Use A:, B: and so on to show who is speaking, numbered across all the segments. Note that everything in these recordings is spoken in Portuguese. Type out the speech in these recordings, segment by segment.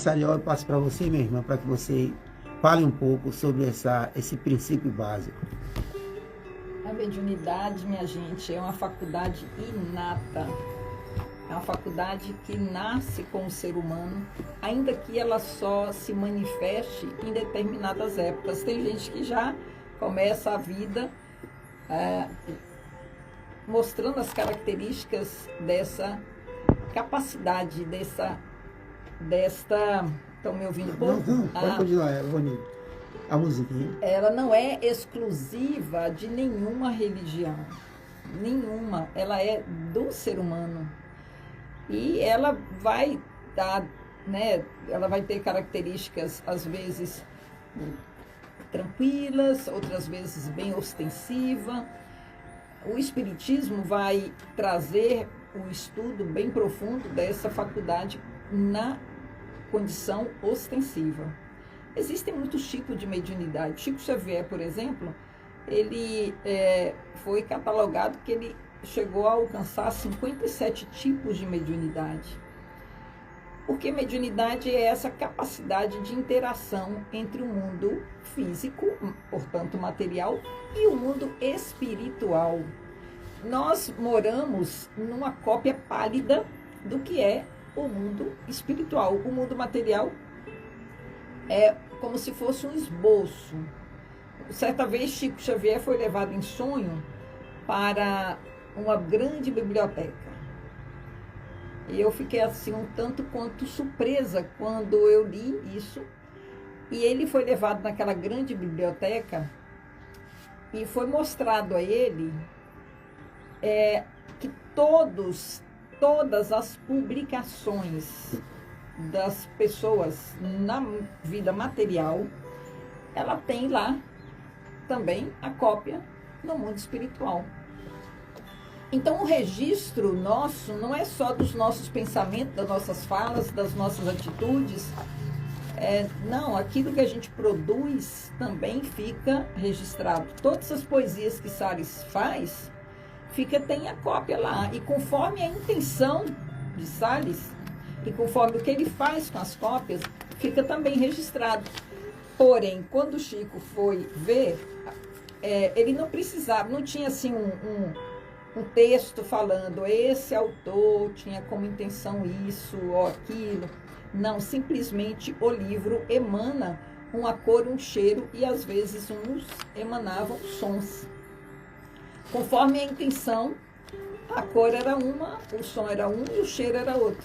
A: Sariel, eu passo para você, minha irmã, para que você fale um pouco sobre esse princípio básico.
B: A mediunidade, minha gente, é uma faculdade inata. É uma faculdade que nasce com o ser humano, ainda que ela só se manifeste em determinadas épocas. Tem gente que já começa a vida mostrando as características dessa capacidade, desta... Estão me ouvindo um pouco?
A: Não, pode continuar, é bonito. A musiquinha.
B: Ela não é exclusiva de nenhuma religião, nenhuma. Ela é do ser humano. E ela vai dar, né? Ela vai ter características, às vezes, tranquilas, outras vezes bem ostensiva. O Espiritismo vai trazer um estudo bem profundo dessa faculdade na condição ostensiva. Existem muitos tipos de mediunidade. Chico Xavier, por exemplo, ele foi catalogado que ele chegou a alcançar 57 tipos de mediunidade. Porque mediunidade é essa capacidade de interação entre o mundo físico, portanto material, e o mundo espiritual. Nós moramos numa cópia pálida do que é o mundo espiritual. O mundo material é como se fosse um esboço. Certa vez, Chico Xavier foi levado em sonho para uma grande biblioteca. E eu fiquei assim um tanto quanto surpresa quando eu li isso. E ele foi levado naquela grande biblioteca e foi mostrado a ele que todas as publicações das pessoas na vida material, ela tem lá também a cópia no mundo espiritual. Então, o registro nosso não é só dos nossos pensamentos, das nossas falas, das nossas atitudes. Não, aquilo que a gente produz também fica registrado. Todas as poesias que Salles faz, tem a cópia lá. E conforme a intenção de Salles, e conforme o que ele faz com as cópias, fica também registrado. Porém, quando o Chico foi ver, ele não precisava, não tinha assim um texto falando, esse autor tinha como intenção isso ou aquilo. Não, simplesmente o livro emana uma cor, um cheiro, e às vezes uns emanavam sons. Conforme a intenção, a cor era uma, o som era um e o cheiro era outro.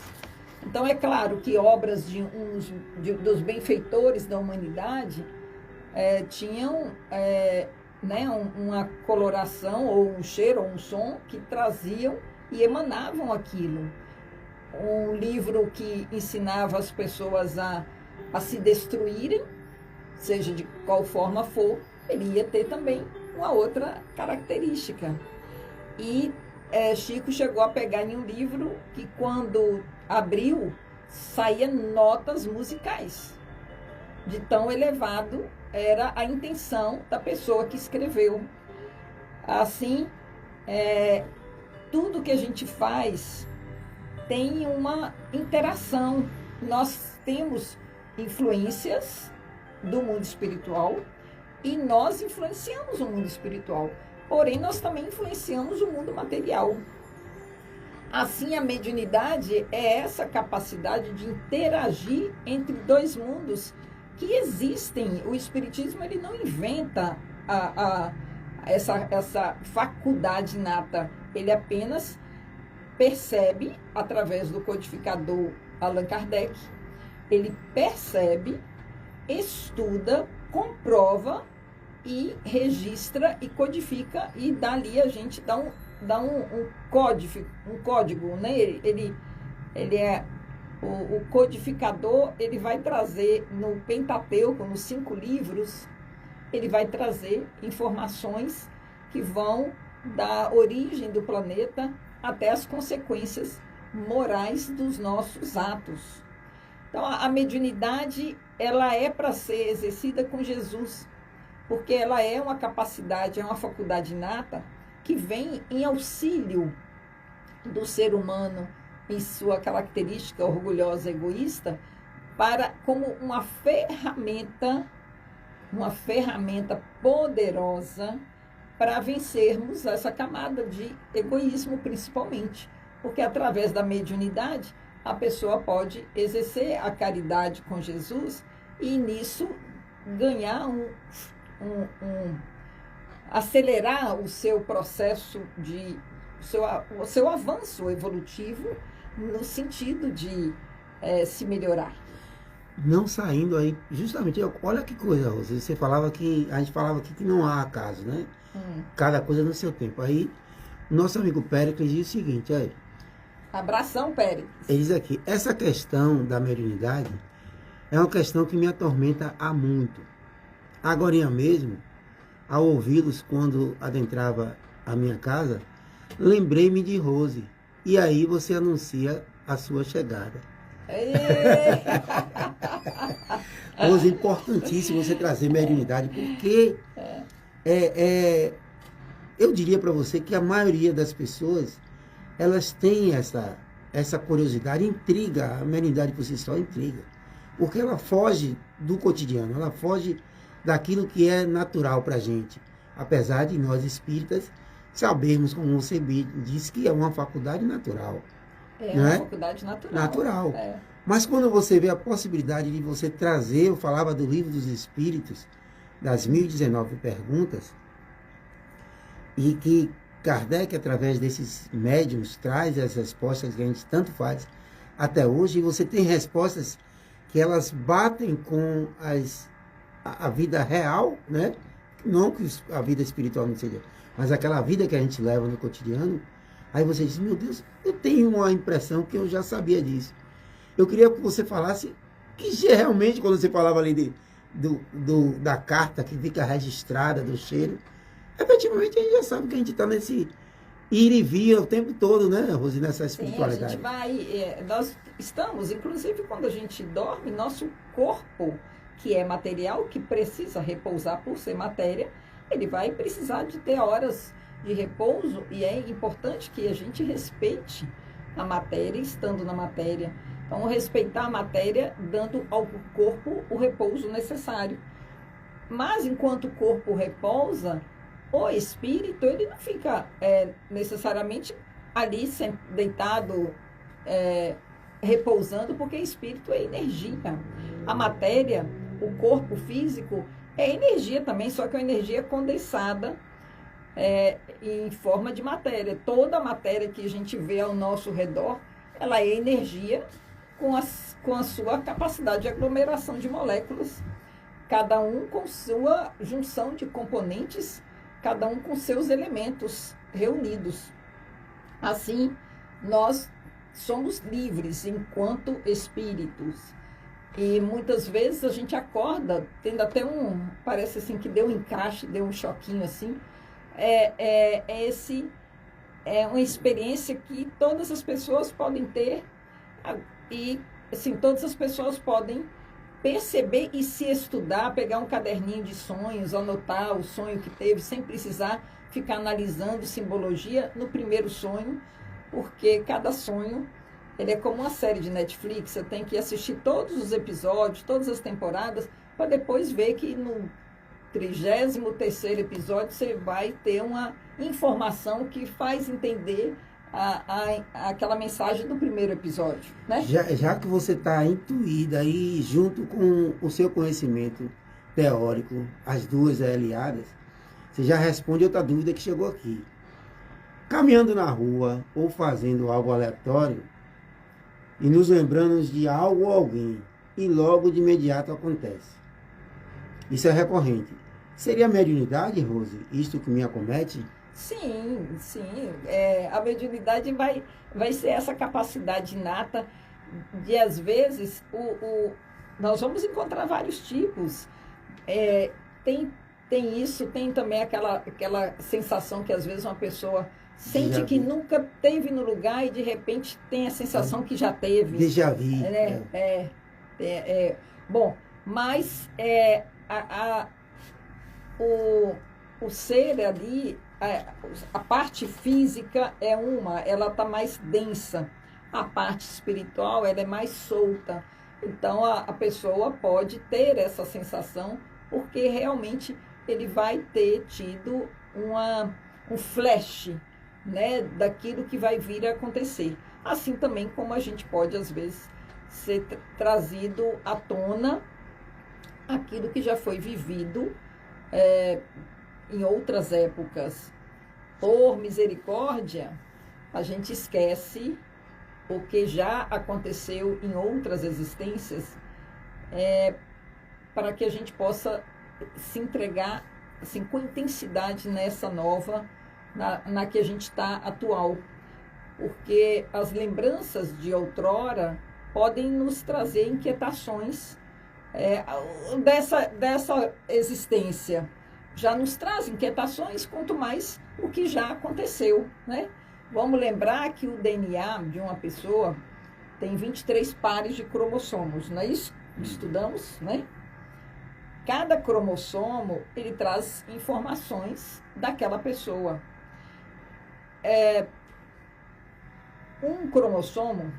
B: Então é claro que obras dos benfeitores da humanidade tinham uma coloração, ou um cheiro, ou um som, que traziam e emanavam aquilo. Um livro que ensinava as pessoas a se destruírem, seja de qual forma for, ele ia ter também uma outra característica. E Chico chegou a pegar em um livro que, quando abriu, saía notas musicais, de tão elevado era a intenção da pessoa que escreveu. Assim, tudo que a gente faz tem uma interação. Nós temos influências do mundo espiritual e nós influenciamos o mundo espiritual. Porém, nós também influenciamos o mundo material. Assim, a mediunidade é essa capacidade de interagir entre dois mundos que existem. O Espiritismo, ele não inventa essa faculdade inata. Ele apenas percebe, através do codificador Allan Kardec, ele percebe, estuda, comprova e registra e codifica, e dali a gente dá um código, né? Ele é o codificador. Ele vai trazer no Pentateuco, nos 5 livros, ele vai trazer informações que vão da origem do planeta até as consequências morais dos nossos atos. Então, a mediunidade, ela é para ser exercida com Jesus, porque ela é uma capacidade, é uma faculdade inata que vem em auxílio do ser humano em sua característica orgulhosa, egoísta, como uma ferramenta poderosa para vencermos essa camada de egoísmo, principalmente. Porque através da mediunidade, a pessoa pode exercer a caridade com Jesus e nisso ganhar acelerar o seu processo o seu avanço evolutivo no sentido de se melhorar.
A: Não saindo aí, justamente, olha que coisa, Rosa, a gente falava aqui que não há acaso, né? Cada coisa no seu tempo. Aí, nosso amigo Péricles diz o seguinte, aí,
B: abração, Péricles.
A: Ele diz aqui, essa questão da mediunidade é uma questão que me atormenta há muito. Agorinha mesmo, ao ouvi-los quando adentrava a minha casa, lembrei-me de Rose. E aí você anuncia a sua chegada. Rose, é importantíssimo você trazer mediunidade, porque eu diria para você que a maioria das pessoas, elas têm essa curiosidade, intriga, a mediunidade por si só intriga, porque ela foge do cotidiano, ela foge daquilo que é natural para a gente, apesar de nós espíritas sabermos, como você disse, que é uma faculdade natural.
B: É uma faculdade natural.
A: Mas quando você vê a possibilidade de você trazer, eu falava do Livro dos Espíritos, das 1019 perguntas, e que Kardec, através desses médiums, traz as respostas que a gente tanto faz até hoje, e você tem respostas que elas batem com a vida real, né? Não que a vida espiritual não seja, mas aquela vida que a gente leva no cotidiano. Aí você diz, meu Deus, eu tenho uma impressão que eu já sabia disso. Eu queria que você falasse que realmente, quando você falava ali da carta que fica registrada, do cheiro, efetivamente a gente já sabe que a gente está nesse ir e vir o tempo todo, né, Rose, nessa espiritualidade.
B: Sim, a gente vai, nós estamos, inclusive quando a gente dorme, nosso corpo, que é material, que precisa repousar por ser matéria, ele vai precisar de ter horas de repouso, e é importante que a gente respeite a matéria, estando na matéria. Então, respeitar a matéria, dando ao corpo o repouso necessário. Mas, enquanto o corpo repousa, o espírito, ele não fica necessariamente ali deitado, repousando, porque espírito é energia. A matéria, o corpo físico, é energia também, só que é uma energia condensada em forma de matéria. Toda a matéria que a gente vê ao nosso redor, ela é energia com a sua capacidade de aglomeração de moléculas, cada um com sua junção de componentes, cada um com seus elementos reunidos. Assim, nós somos livres enquanto espíritos. E muitas vezes a gente acorda tendo até parece assim que deu um encaixe, deu um choquinho assim. É uma experiência que todas as pessoas podem ter e assim, todas as pessoas podem perceber e se estudar, pegar um caderninho de sonhos, anotar o sonho que teve, sem precisar ficar analisando simbologia no primeiro sonho, porque cada sonho, ele é como uma série de Netflix, você tem que assistir todos os episódios, todas as temporadas, para depois ver que no 33º episódio você vai ter uma informação que faz entender aquela mensagem do primeiro episódio, né?
A: Já que você está intuída aí, junto com o seu conhecimento teórico, as duas aliadas, você já responde outra dúvida que chegou aqui. Caminhando na rua ou fazendo algo aleatório e nos lembramos de algo ou alguém e logo de imediato acontece. Isso é recorrente. Seria mediunidade, Rose, isto que me acomete?
B: Sim. A mediunidade vai ser essa capacidade inata de, às vezes, nós vamos encontrar vários tipos. Tem isso, tem também aquela sensação que, às vezes, uma pessoa sente que nunca teve no lugar e, de repente, tem a sensação que já teve.
A: Déjà vu.
B: Bom, mas o ser ali, a parte física ela está mais densa. A parte espiritual, ela é mais solta. Então, a pessoa pode ter essa sensação, porque realmente ele vai ter tido um flash, né, daquilo que vai vir a acontecer. Assim também como a gente pode, às vezes, ser trazido à tona aquilo que já foi vivido em outras épocas. Por misericórdia, a gente esquece o que já aconteceu em outras existências, para que a gente possa se entregar assim, com intensidade nessa nova, na que a gente está atual. Porque as lembranças de outrora podem nos trazer inquietações dessa existência. Já nos traz inquietações, quanto mais o que já aconteceu, né? Vamos lembrar que o DNA de uma pessoa tem 23 pares de cromossomos, não é isso? Estudamos, né? Cada cromossomo, ele traz informações daquela pessoa. Um cromossomo,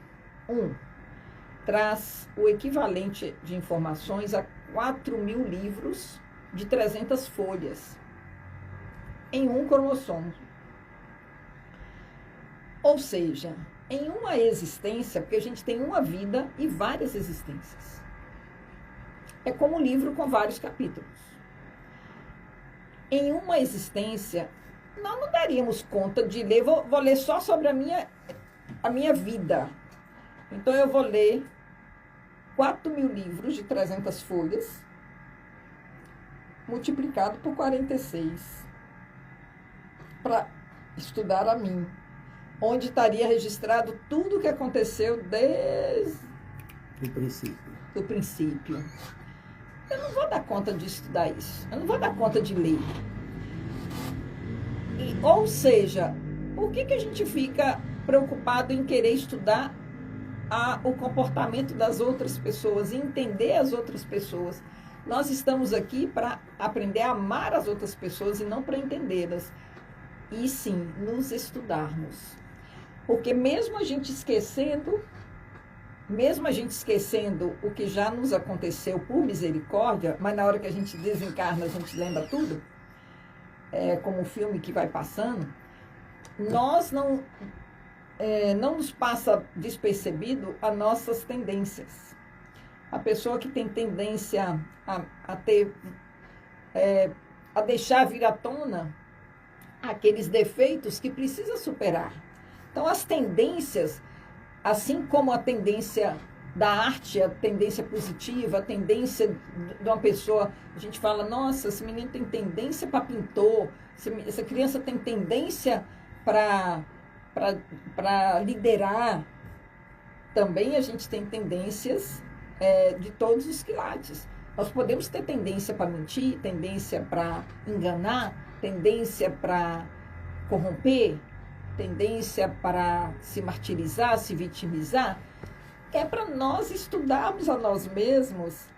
B: traz o equivalente de informações a 4.000 livros de 300 folhas em um cromossomo. Ou seja, em uma existência, porque a gente tem uma vida e várias existências. É como um livro com vários capítulos. Em uma existência, nós não daríamos conta de ler, vou ler só sobre a minha vida. Então, eu vou ler 4.000 livros de 300 folhas, multiplicado por 46, para estudar a mim, onde estaria registrado tudo o que aconteceu desde o princípio. Eu não vou dar conta de estudar isso, eu não vou dar conta de ler. Ou seja, por que a gente fica preocupado em querer estudar o comportamento das outras pessoas e entender as outras pessoas? Nós estamos aqui para aprender a amar as outras pessoas e não para entendê-las. E sim, nos estudarmos. Porque mesmo a gente esquecendo o que já nos aconteceu por misericórdia, mas na hora que a gente desencarna, a gente lembra tudo, como um filme que vai passando, nós não nos passa despercebido as nossas tendências. A pessoa que tem tendência a deixar vir à tona aqueles defeitos que precisa superar. Então, as tendências, assim como a tendência da arte, a tendência positiva, a tendência de uma pessoa, a gente fala, nossa, esse menino tem tendência para pintor, essa criança tem tendência para liderar. Também a gente tem tendências de todos os quilates. Nós podemos ter tendência para mentir, tendência para enganar, tendência para corromper, tendência para se martirizar, se vitimizar. É para nós estudarmos a nós mesmos,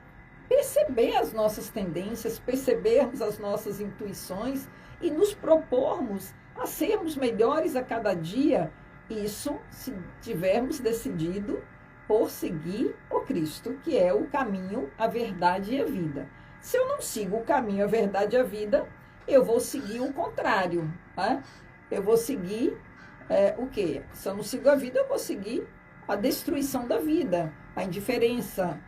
B: perceber as nossas tendências, percebermos as nossas intuições e nos propormos a sermos melhores a cada dia. Isso se tivermos decidido por seguir o Cristo, que é o caminho, a verdade e a vida. Se eu não sigo o caminho, a verdade e a vida, eu vou seguir o contrário. Tá? Eu vou seguir o quê? Se eu não sigo a vida, eu vou seguir a destruição da vida, a indiferença.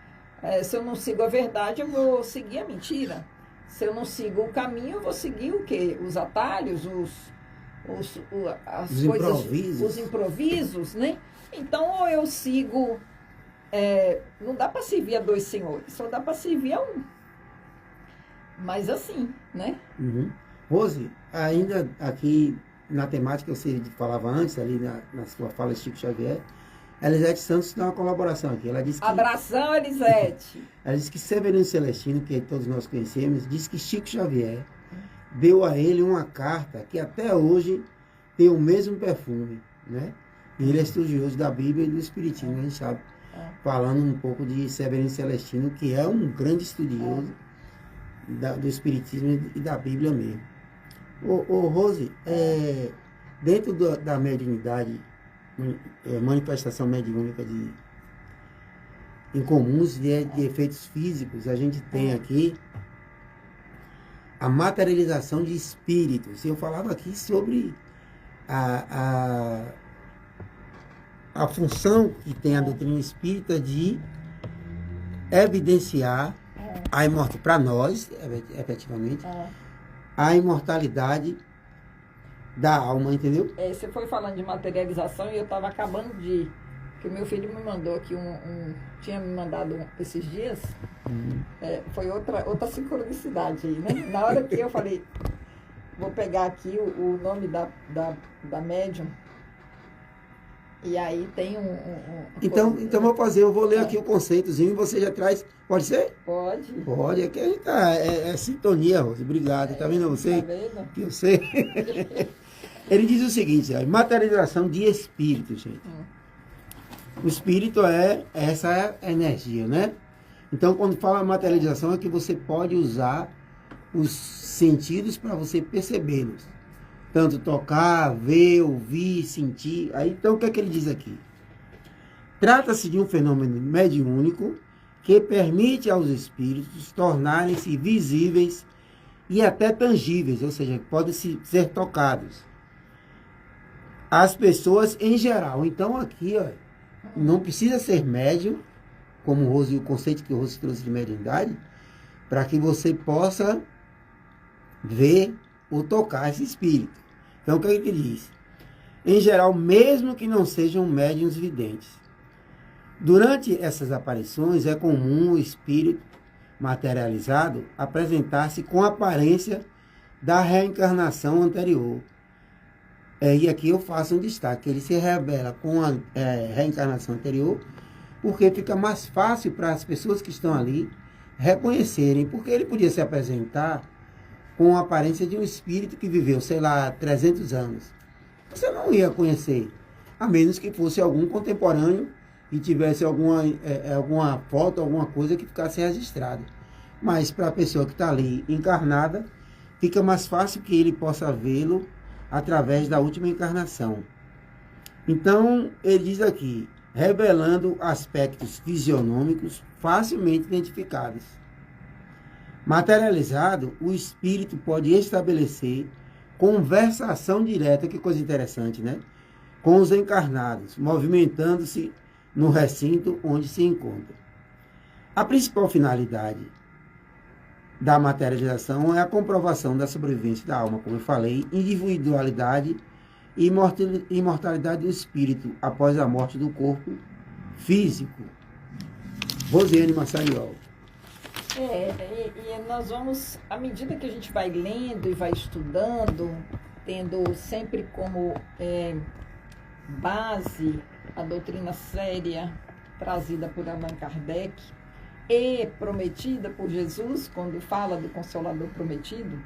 B: Se eu não sigo a verdade, eu vou seguir a mentira. Se eu não sigo o caminho, eu vou seguir o quê? Os atalhos, os improvisos, né? Então, ou eu sigo... não dá para servir a dois senhores, só dá para servir a um. Mas assim, né?
A: Uhum. Rose, ainda aqui na temática que você falava antes, ali na sua fala de Chico Xavier, Elisete Santos dá uma colaboração aqui. Ela disse que,
B: abração, Elisete!
A: Ela disse que Severino Celestino, que todos nós conhecemos, disse que Chico Xavier deu a ele uma carta que até hoje tem o mesmo perfume, né? E ele é estudioso da Bíblia e do Espiritismo, a gente sabe. Falando um pouco de Severino Celestino, que é um grande estudioso do Espiritismo e da Bíblia mesmo. Rose, dentro da mediunidade, manifestação mediúnica incomuns de efeitos físicos, a gente tem aqui a materialização de espíritos. Eu falava aqui sobre a função que tem a doutrina espírita de evidenciar a imortalidade, para nós, efetivamente, a imortalidade da alma, entendeu?
B: Você foi falando de materialização e eu estava acabando de... que o meu filho me mandou aqui tinha me mandado esses dias, foi outra sincronicidade aí, né? Na hora que eu falei, vou pegar aqui o nome da médium, e aí tem
A: Então eu vou ler aqui o conceitozinho e você já traz, pode ser?
B: Pode.
A: Pode, aqui a gente tá, é sintonia, Rose, obrigado, tá vendo você?
B: Tá vendo?
A: Que eu sei. Ele diz o seguinte, materialização de espírito, gente. O espírito é essa energia, né? Então, quando fala materialização, é que você pode usar os sentidos para você percebê-los. Tanto tocar, ver, ouvir, sentir. Aí, então, o que é que ele diz aqui? Trata-se de um fenômeno mediúnico que permite aos espíritos tornarem-se visíveis e até tangíveis, ou seja, podem ser tocados. As pessoas em geral. Então, aqui, ó, não precisa ser médium, como o conceito que o Rose trouxe de mediunidade, para que você possa ver ou tocar esse espírito. Então, o que ele diz? Em geral, mesmo que não sejam médiuns videntes. Durante essas aparições, é comum o espírito materializado apresentar-se com a aparência da reencarnação anterior. E aqui eu faço um destaque, ele se revela com a reencarnação anterior, porque fica mais fácil para as pessoas que estão ali reconhecerem, porque ele podia se apresentar com a aparência de um espírito que viveu, sei lá, 300 anos. Você não ia conhecer, a menos que fosse algum contemporâneo e tivesse alguma foto, alguma coisa que ficasse registrada. Mas para a pessoa que está ali encarnada, fica mais fácil que ele possa vê-lo através da última encarnação. Então, ele diz aqui, revelando aspectos fisionômicos facilmente identificáveis. Materializado, o espírito pode estabelecer conversação direta, que coisa interessante, né? Com os encarnados, movimentando-se no recinto onde se encontra. A principal finalidade da materialização é a comprovação da sobrevivência da alma, como eu falei, individualidade e imortalidade do espírito após a morte do corpo físico. Rosiane Massariol.
B: E nós vamos, à medida que a gente vai lendo e vai estudando, tendo sempre como base a doutrina séria trazida por Allan Kardec, e prometida por Jesus, quando fala do Consolador prometido,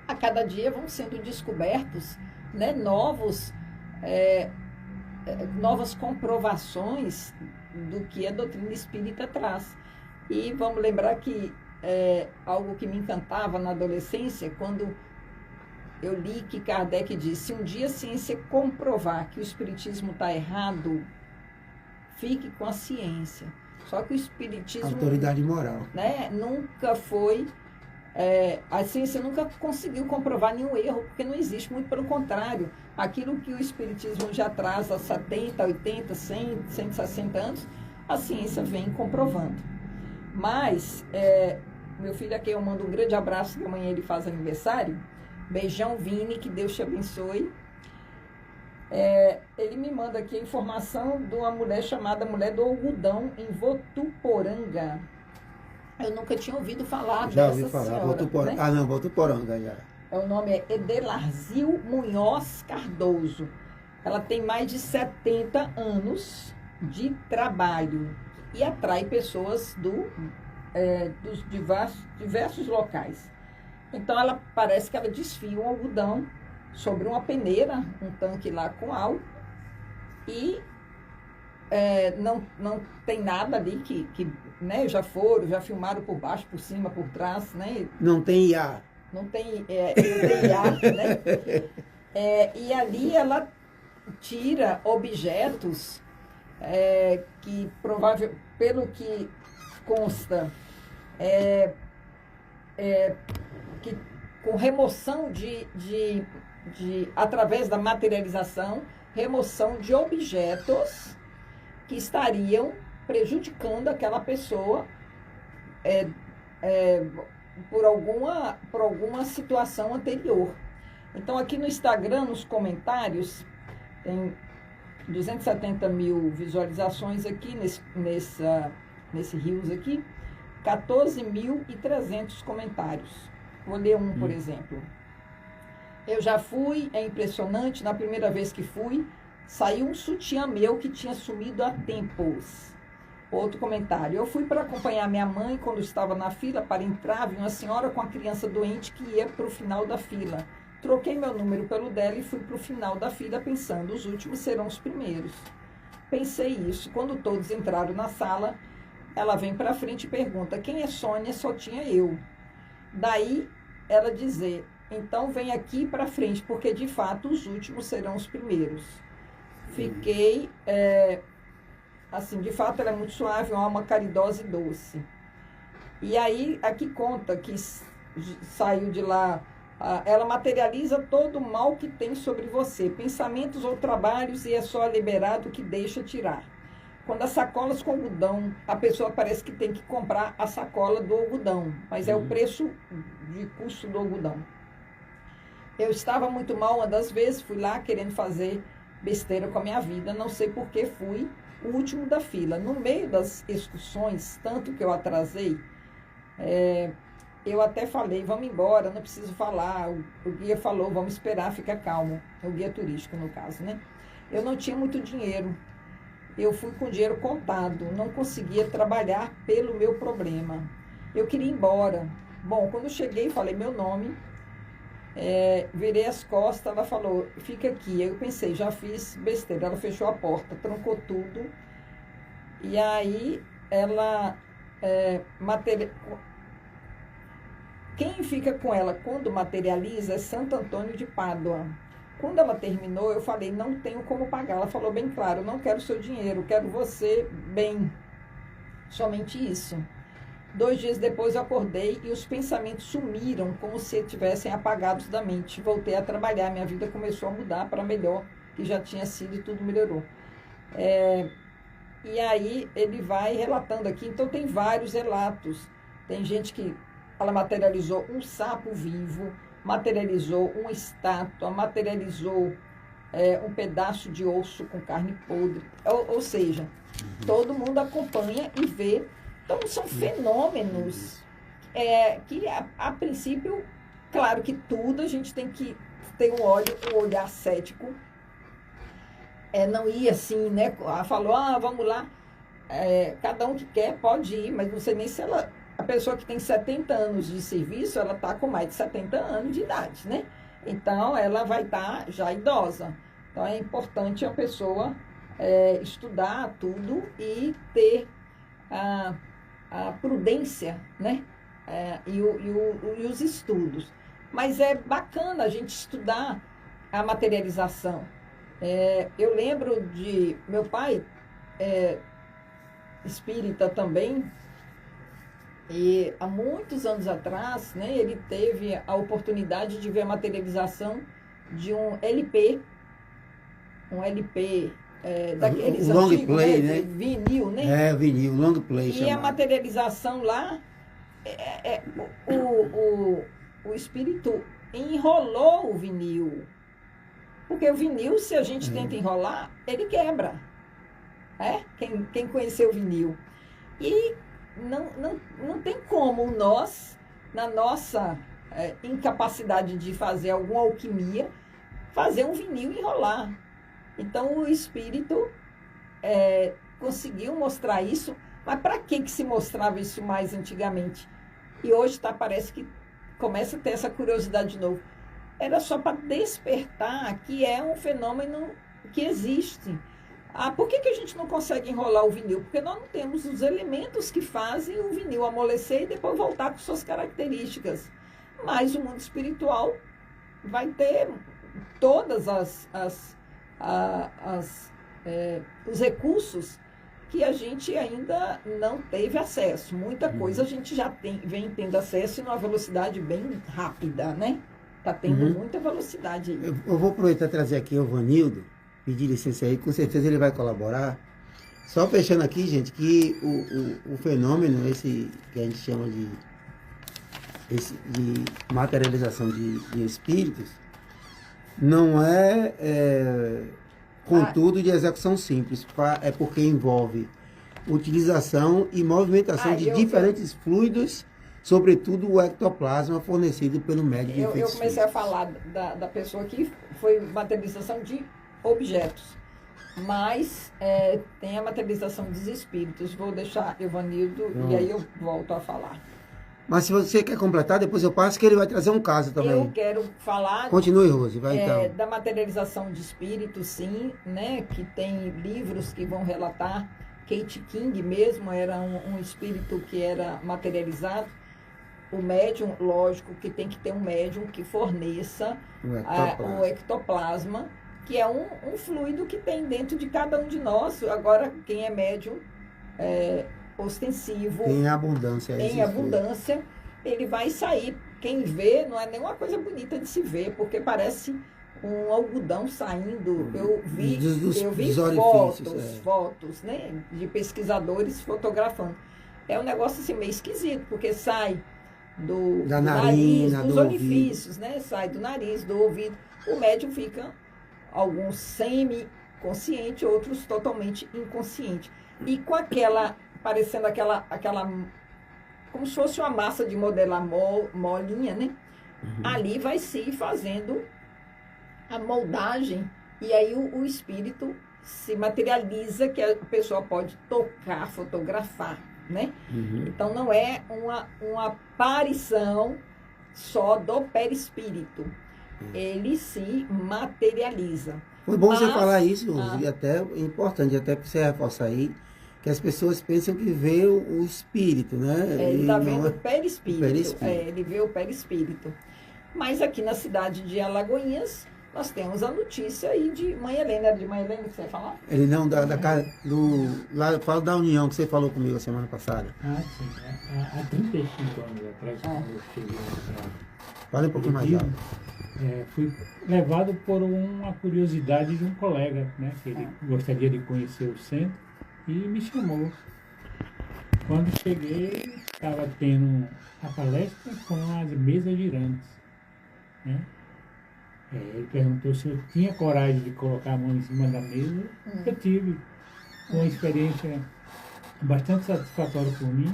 B: a cada dia vão sendo descobertos, né, novas comprovações do que a doutrina espírita traz. E vamos lembrar que algo que me encantava na adolescência, quando eu li que Kardec disse, se um dia a ciência comprovar que o espiritismo está errado, fique com a ciência. Só que o espiritismo...
A: Autoridade moral.
B: Né, nunca foi... a ciência nunca conseguiu comprovar nenhum erro, porque não existe, muito pelo contrário. Aquilo que o espiritismo já traz há 70, 80, 100, 160 anos, a ciência vem comprovando. Mas, meu filho, a quem eu mando um grande abraço, que amanhã ele faz aniversário. Beijão, Vini, que Deus te abençoe. Ele me manda aqui a informação de uma mulher chamada Mulher do Algodão, em Votuporanga. Eu nunca tinha ouvido falar
A: já
B: dessa
A: ouvi falar,
B: senhora.
A: Votuporanga.
B: Né?
A: Ah, não, Votuporanga já.
B: O nome é Edelarzil Munhoz Cardoso. Ela tem mais de 70 anos de trabalho e atrai pessoas dos diversos locais. Então, parece que ela desfia um algodão sobre uma peneira, um tanque lá com álcool, e não tem nada ali que né, já filmaram por baixo, por cima, por trás, né?
A: Não tem IA.
B: Não tem IA, né? E ali ela tira objetos que provável, pelo que consta, que com remoção através da materialização, remoção de objetos que estariam prejudicando aquela pessoa por alguma situação anterior. Então, aqui no Instagram, nos comentários, tem 270 mil visualizações aqui nesse Reels aqui, 14.300 comentários. Vou ler um, por exemplo. Eu já fui, é impressionante, na primeira vez que fui, saiu um sutiã meu que tinha sumido há tempos. Outro comentário. Eu fui para acompanhar minha mãe quando estava na fila para entrar, vi uma senhora com a criança doente que ia para o final da fila. Troquei meu número pelo dela e fui para o final da fila pensando, os últimos serão os primeiros. Pensei isso. Quando todos entraram na sala, ela vem para frente e pergunta, quem é Sônia? Só tinha eu. Daí ela dizer, então vem aqui para frente, porque de fato os últimos serão os primeiros. Fiquei, assim, de fato ela é muito suave, uma alma caridosa e doce. E aí, aqui conta que saiu de lá, ela materializa todo o mal que tem sobre você, pensamentos ou trabalhos, e é só liberado que deixa tirar. Quando as sacolas com algodão, a pessoa parece que tem que comprar a sacola do algodão, mas é o preço de custo do algodão. Eu estava muito mal uma das vezes, fui lá querendo fazer besteira com a minha vida, não sei por que fui o último da fila. No meio das excursões, tanto que eu atrasei, eu até falei, vamos embora, não preciso falar. O guia falou, vamos esperar, fica calmo. O guia turístico, no caso, né? Eu não tinha muito dinheiro. Eu fui com dinheiro contado, não conseguia trabalhar pelo meu problema. Eu queria ir embora. Bom, quando eu cheguei, falei meu nome, virei as costas, ela falou, fica aqui. Eu pensei, já fiz besteira. Ela fechou a porta, trancou tudo. E aí, ela... Quem fica com ela quando materializa é Santo Antônio de Pádua. Quando ela terminou, eu falei, não tenho como pagar. Ela falou bem claro, não quero seu dinheiro, quero você bem. Somente isso. 2 dias depois eu acordei e os pensamentos sumiram, como se tivessem apagados da mente. Voltei a trabalhar, minha vida começou a mudar para melhor, que já tinha sido e tudo melhorou. E aí ele vai relatando aqui, então tem vários relatos. Tem gente que ela materializou um sapo vivo, materializou uma estátua, materializou um pedaço de osso com carne podre. Ou seja, todo mundo acompanha e vê. Então, são fenômenos que, a princípio, claro que tudo a gente tem que ter um olhar cético. Não ir assim, né? Falou, vamos lá. Cada um que quer pode ir, mas não sei nem se ela... A pessoa que tem 70 anos de serviço, ela está com mais de 70 anos de idade, né? Então, ela vai estar já idosa. Então, é importante a pessoa estudar tudo e ter a prudência, né? E os estudos. Mas é bacana a gente estudar a materialização. Eu lembro de meu pai, espírita também, e há muitos anos atrás, né, ele teve a oportunidade de ver a materialização de um LP, daqueles
A: long
B: antigos,
A: play, né?
B: Vinil, né?
A: Vinil, long play.
B: E chamado. A materialização lá, o espírito enrolou o vinil. Porque o vinil, se a gente tenta enrolar, ele quebra. Quem conheceu o vinil. E não tem como nós, na nossa incapacidade de fazer alguma alquimia, fazer um vinil enrolar. Então, o espírito conseguiu mostrar isso, mas para que se mostrava isso mais antigamente? E hoje parece que começa a ter essa curiosidade de novo. Era só para despertar que é um fenômeno que existe. Por que a gente não consegue enrolar o vinil? Porque nós não temos os elementos que fazem o vinil amolecer e depois voltar com suas características. Mas o mundo espiritual vai ter todas os recursos que a gente ainda não teve acesso. Muita coisa a gente já vem tendo acesso em uma velocidade bem rápida, né? Está tendo muita velocidade aí.
A: Eu vou aproveitar e trazer aqui o Vanildo, pedir licença aí, com certeza ele vai colaborar. Só fechando aqui, gente, que o fenômeno, esse que a gente chama de materialização de espíritos, não contudo, de execução simples, é porque envolve utilização e movimentação de diferentes fluidos, sobretudo o ectoplasma fornecido pelo médium de
B: eu comecei a falar da pessoa que foi materialização de objetos, mas tem a materialização dos espíritos. Vou deixar Evanildo e aí eu volto a falar.
A: Mas se você quer completar, depois eu passo, que ele vai trazer um caso também.
B: Eu quero falar...
A: Continue, Rose, vai então.
B: Da materialização de espíritos, sim, né? Que tem livros que vão relatar. Kate King mesmo era um espírito que era materializado. O médium, lógico, que tem que ter um médium que forneça o ectoplasma, que é um fluido que tem dentro de cada um de nós. Agora, quem é médium ostensivo,
A: em abundância,
B: ele vai sair. Quem vê, não é nenhuma coisa bonita de se ver, porque parece um algodão saindo. Eu vi fotos, né, do pesquisadores fotografando. É um negócio assim meio esquisito, porque sai do nariz, dos orifícios, né? Sai do nariz, do ouvido. O médium fica, alguns semi-consciente, outros totalmente inconsciente. E com parecendo aquela, como se fosse uma massa de modelar molinha, né? Ali vai se fazendo a moldagem, e aí o espírito se materializa, que a pessoa pode tocar, fotografar, né? Então não é uma aparição só do perispírito, ele se materializa.
A: Foi bom você falar isso, e até é importante, até para você reforçar aí, que as pessoas pensam que vê o espírito, né?
B: Ele está vendo o perispírito. Ele vê o perispírito. Mas aqui na cidade de Alagoinhas, nós temos a notícia aí de Mãe Helena. Era de Mãe Helena que você ia falar?
A: Ele não, lá fala da União que você falou comigo a semana passada.
C: Sim. Há 35 anos atrás, quando eu cheguei na
A: Fala um pouquinho mais alto.
C: Fui levado por uma curiosidade de um colega, né? Que ele gostaria de conhecer o centro e me chamou. Quando cheguei, estava tendo a palestra com as mesas girantes, né? Ele perguntou se eu tinha coragem de colocar a mão em cima da mesa. Eu tive uma experiência bastante satisfatória por mim,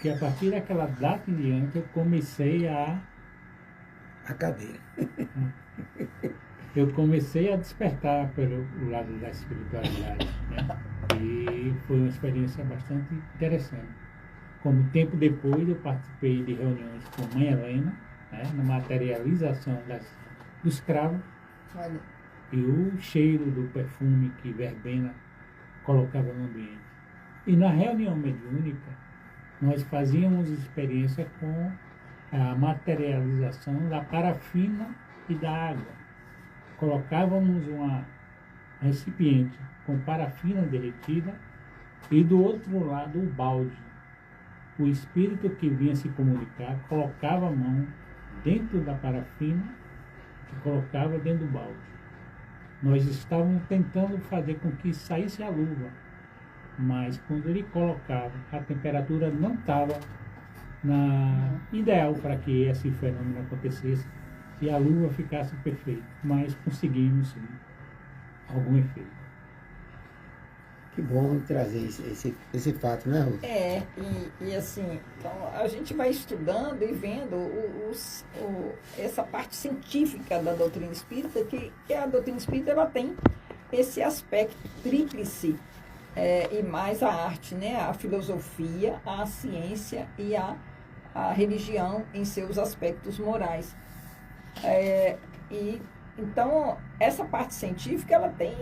C: que a partir daquela data em diante eu comecei a
A: cadeira.
C: Eu comecei a despertar pelo lado da espiritualidade, né? E foi uma experiência bastante interessante. Como tempo depois eu participei de reuniões com Mãe Helena, né? Na materialização dos cravos.
B: Olha.
C: E o cheiro do perfume que verbena colocava no ambiente. E na reunião mediúnica, nós fazíamos experiência com a materialização da parafina e da água. Colocávamos um recipiente com parafina derretida e do outro lado o balde. O espírito que vinha se comunicar colocava a mão dentro da parafina e colocava dentro do balde. Nós estávamos tentando fazer com que saísse a luva, mas quando ele colocava, a temperatura não estava ideal para que esse fenômeno acontecesse e a luva ficasse perfeita, mas conseguimos sim algum efeito.
A: Que bom trazer esse fato, né, Ruth?
B: E assim, então a gente vai estudando e vendo essa parte científica da doutrina espírita, que a doutrina espírita ela tem esse aspecto tríplice, e mais a arte, né? A filosofia, a ciência e a religião em seus aspectos morais. Então, essa parte científica, ela tem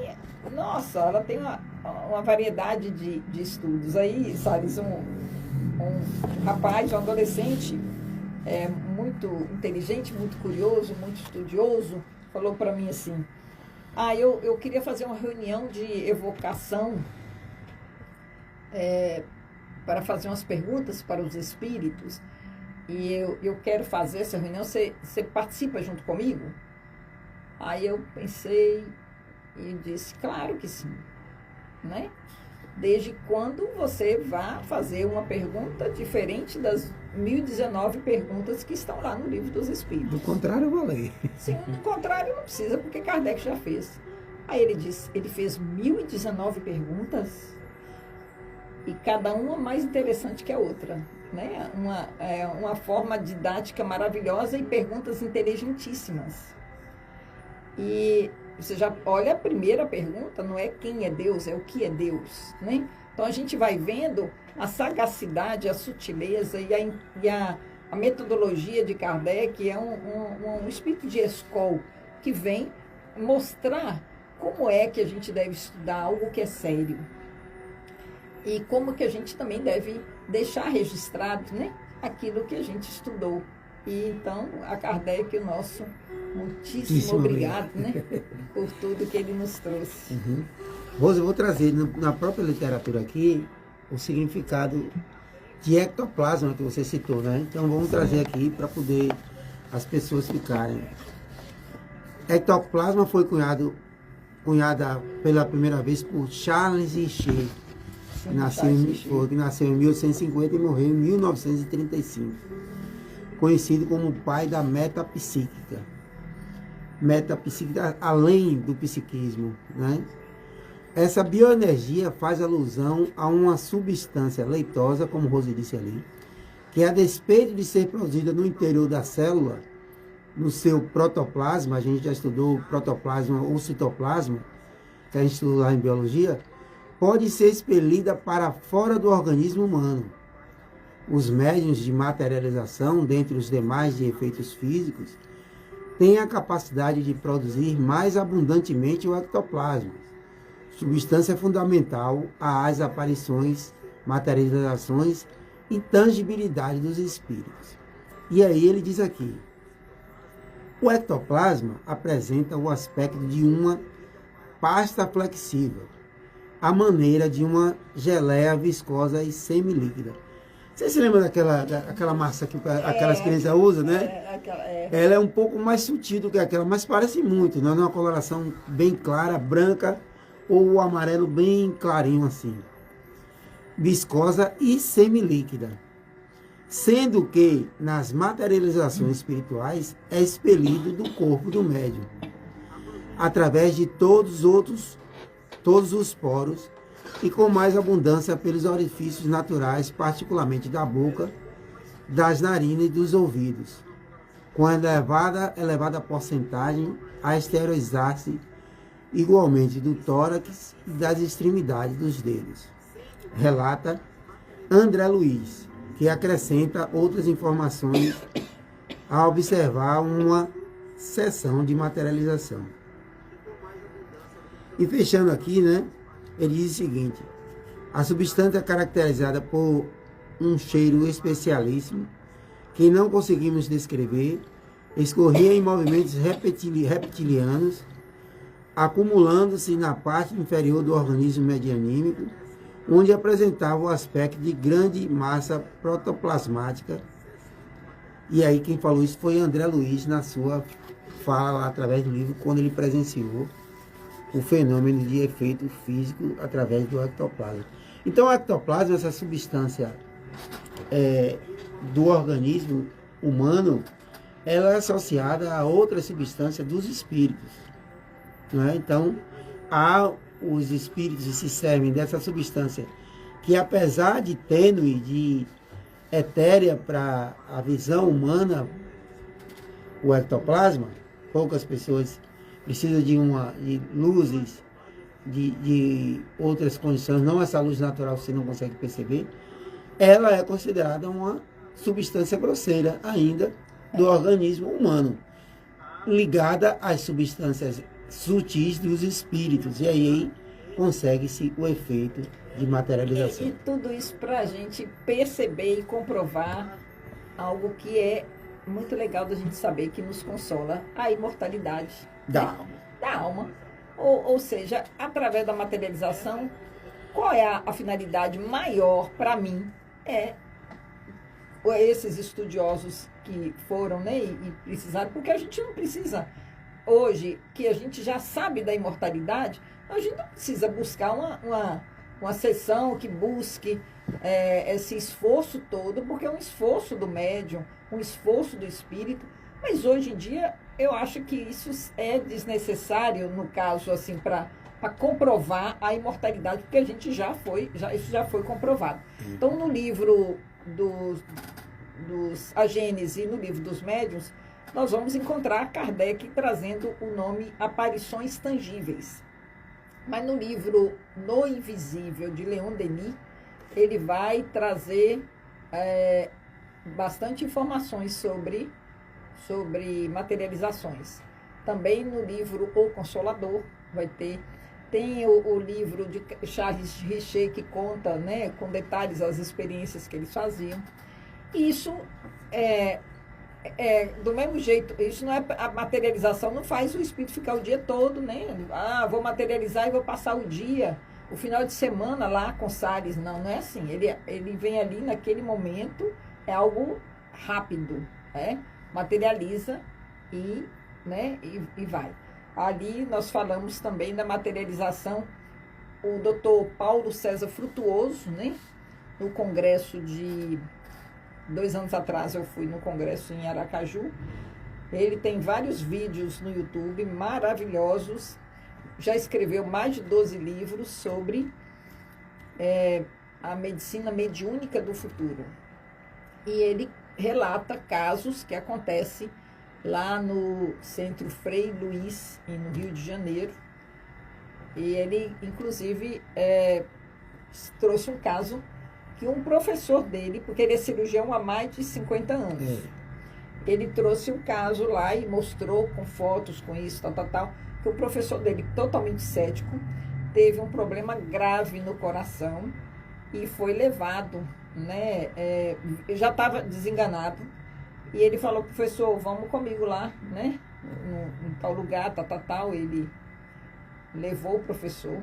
B: uma variedade de estudos. Aí, Salles, um rapaz, um adolescente, muito inteligente, muito curioso, muito estudioso, falou para mim assim: Eu queria fazer uma reunião de evocação para fazer umas perguntas para os espíritos. E eu quero fazer essa reunião. Você participa junto comigo? Aí eu pensei e disse, claro que sim, né? Desde quando você vá fazer uma pergunta diferente das 1019 perguntas que estão lá no Livro dos Espíritos.
A: Do contrário, eu vou ler.
B: Sim, do contrário não precisa, porque Kardec já fez. Aí ele disse, ele fez 1019 perguntas e cada uma mais interessante que a outra, né? Uma forma didática maravilhosa e perguntas inteligentíssimas. E você já olha, a primeira pergunta não é quem é Deus, é o que é Deus, né? Então a gente vai vendo a sagacidade, a sutileza e a metodologia de Kardec. É um espírito de escola que vem mostrar como é que a gente deve estudar algo que é sério e como que a gente também deve deixar registrado, né, aquilo que a gente estudou. E então, a Kardec, o nosso muitíssimo obrigado, né, por tudo que ele nos trouxe.
A: Uhum. Rosa, eu vou trazer na própria literatura aqui o significado de ectoplasma que você citou, né? Então vamos trazer aqui para poder as pessoas ficarem. Ectoplasma foi cunhada pela primeira vez por Charles Richer, que nasceu em 1850 e morreu em 1935. Conhecido como o pai da metapsíquica. Metapsíquica além do psiquismo, né? Essa bioenergia faz alusão a uma substância leitosa, como Rose disse ali, que a despeito de ser produzida no interior da célula, no seu protoplasma, a gente já estudou protoplasma ou citoplasma, que a gente estudou lá em biologia, pode ser expelida para fora do organismo humano. Os médiuns de materialização, dentre os demais de efeitos físicos, têm a capacidade de produzir mais abundantemente o ectoplasma, substância fundamental às aparições, materializações e tangibilidade dos espíritos. E aí ele diz aqui, o ectoplasma apresenta o aspecto de uma pasta flexível, a maneira de uma geleia viscosa e semilíquida. Você se lembra daquela massa que aquelas crianças usam, né? Ela é um pouco mais sutil do que aquela, mas parece muito, né? Uma coloração bem clara, branca, ou o amarelo bem clarinho assim. Viscosa e semilíquida. Sendo que, nas materializações espirituais, é expelido do corpo do médium, através de todos os poros, e com mais abundância pelos orifícios naturais, particularmente da boca, das narinas e dos ouvidos, com elevada porcentagem a exteriorizar-se igualmente do tórax e das extremidades dos dedos. Relata André Luiz, que acrescenta outras informações a observar uma sessão de materialização. E fechando aqui, né, ele diz o seguinte, a substância é caracterizada por um cheiro especialíssimo, que não conseguimos descrever, escorria em movimentos reptilianos, acumulando-se na parte inferior do organismo medianímico, onde apresentava o aspecto de grande massa protoplasmática. E aí quem falou isso foi André Luiz, na sua fala lá, através do livro, quando ele presenciou o fenômeno de efeito físico através do ectoplasma. Então o ectoplasma, essa substância do organismo humano, ela é associada a outra substância dos espíritos. Não é? Então, os espíritos se servem dessa substância que, apesar de tênue, de etérea para a visão humana, o ectoplasma, poucas pessoas precisam de luzes, de outras condições, não essa luz natural você não consegue perceber, ela é considerada uma substância grosseira ainda do organismo humano, ligada às substâncias sutis dos espíritos, e aí consegue-se o efeito de materialização.
B: E tudo isso para a gente perceber e comprovar algo que é muito legal da gente saber, que nos consola, a imortalidade
A: Da alma.
B: Da alma. Ou seja, através da materialização, qual é a finalidade maior para mim? É esses estudiosos que foram, né, e precisaram, porque a gente não precisa, hoje, que a gente já sabe da imortalidade, a gente não precisa buscar uma sessão que busque esse esforço todo, porque é um esforço do médium, um esforço do espírito, mas hoje em dia eu acho que isso é desnecessário, no caso, assim, para comprovar a imortalidade, porque a gente isso já foi comprovado. Então, no livro a Gênese e no livro dos médiuns, nós vamos encontrar Kardec trazendo o nome Aparições Tangíveis. Mas no livro No Invisível, de Leon Denis, ele vai trazer bastante informações sobre materializações. Também no livro O Consolador tem o livro de Charles Richer, que conta, né, com detalhes as experiências que eles faziam. E isso do mesmo jeito, isso não é, a materialização não faz o espírito ficar o dia todo, né? Vou materializar e vou passar o dia, o final de semana lá com Salles. Não é assim. Ele vem ali naquele momento, é algo rápido, materializa e vai. Ali nós falamos também da materialização, o doutor Paulo César Frutuoso, né? No congresso de 2 anos atrás eu fui no congresso em Aracaju. Ele tem vários vídeos no YouTube maravilhosos. Já escreveu mais de 12 livros sobre a medicina mediúnica do futuro. E ele relata casos que acontecem lá no Centro Frei Luiz, no Rio de Janeiro. E ele, inclusive, trouxe um caso que um professor dele, porque ele é cirurgião há mais de 50 anos, ele trouxe um caso lá e mostrou com fotos, com isso, tal, que o professor dele, totalmente cético, teve um problema grave no coração e foi levado, né? Já estava desenganado, e ele falou: professor, vamos comigo lá, né? Em tal lugar, tal. Ele levou o professor